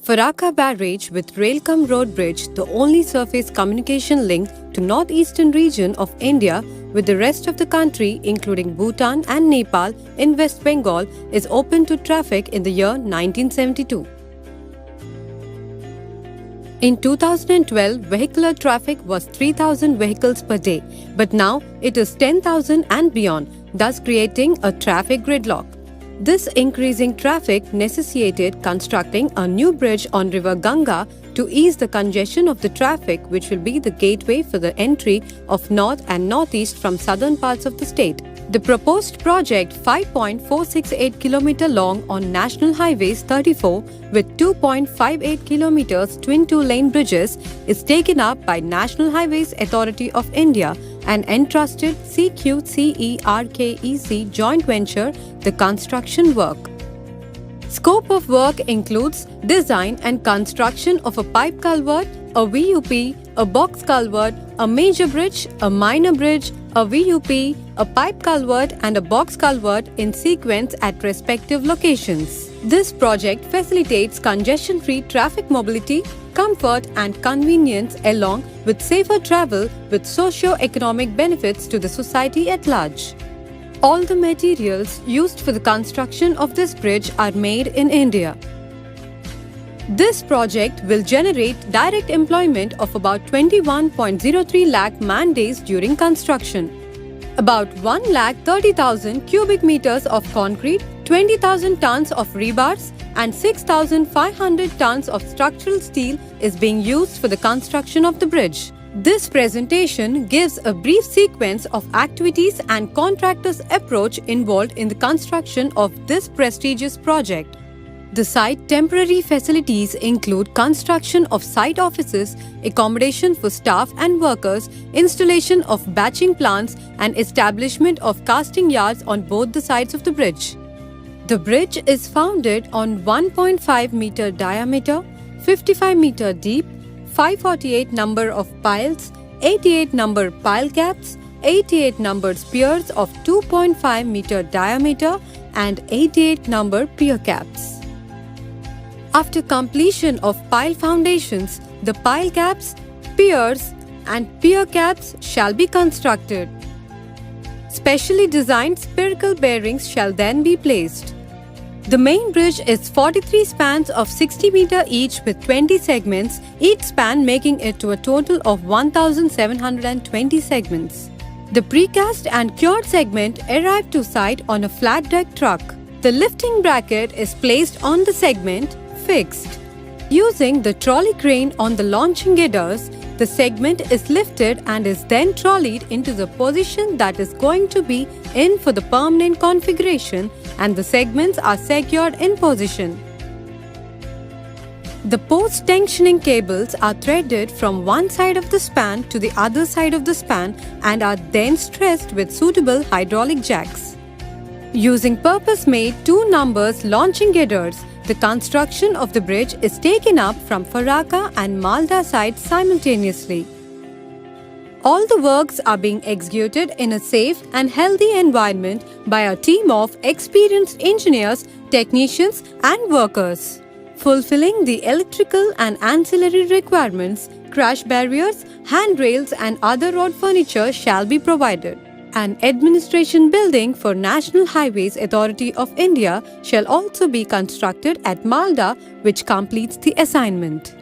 Farakka Barrage with Railcom Road Bridge, the only surface communication link to northeastern region of India with the rest of the country including Bhutan and Nepal in West Bengal, is open to traffic in the year 1972. In 2012, vehicular traffic was 3,000 vehicles per day, but now it is 10,000 and beyond, thus creating a traffic gridlock. This increasing traffic necessitated constructing a new bridge on River Ganga to ease the congestion of the traffic, which will be the gateway for the entry of north and northeast from southern parts of the state. The proposed project, 5.468 km long on National Highways 34 with 2.58 km twin two-lane bridges, is taken up by National Highways Authority of India and entrusted CQCERKEC joint venture the construction work. Scope of work includes design and construction of a pipe culvert, a VUP, a box culvert, a major bridge, a minor bridge, a VUP, a pipe culvert and a box culvert in sequence at respective locations. This project facilitates congestion-free traffic mobility, comfort and convenience along with safer travel with socio-economic benefits to the society at large. All the materials used for the construction of this bridge are made in India. This project will generate direct employment of about 21.03 lakh man-days during construction. About 1,30,000 cubic meters of concrete, 20,000 tons of rebars and 6,500 tons of structural steel is being used for the construction of the bridge. This presentation gives a brief sequence of activities and contractors' approach involved in the construction of this prestigious project. The site temporary facilities include construction of site offices, accommodation for staff and workers, installation of batching plants and establishment of casting yards on both the sides of the bridge. The bridge is founded on 1.5 meter diameter, 55 meter deep, 548 number of piles, 88 number pile caps, 88 number piers of 2.5 meter diameter and 88 number pier caps. After completion of pile foundations, the pile caps, piers and pier caps shall be constructed. Specially designed spherical bearings shall then be placed. The main bridge is 43 spans of 60 meter each with 20 segments, each span making it to a total of 1,720 segments. The precast and cured segment arrived to site on a flat deck truck. The lifting bracket is placed on the segment, fixed. Using the trolley crane on the launching girders, the segment is lifted and is then trolleyed into the position that is going to be in for the permanent configuration, and the segments are secured in position. The post-tensioning cables are threaded from one side of the span to the other side of the span and are then stressed with suitable hydraulic jacks. Using purpose-made 2 numbers launching girders, the construction of the bridge is taken up from Farakka and Malda sites simultaneously. All the works are being executed in a safe and healthy environment by a team of experienced engineers, technicians and workers. Fulfilling the electrical and ancillary requirements, crash barriers, handrails and other road furniture shall be provided. An administration building for National Highways Authority of India shall also be constructed at Malda, which completes the assignment.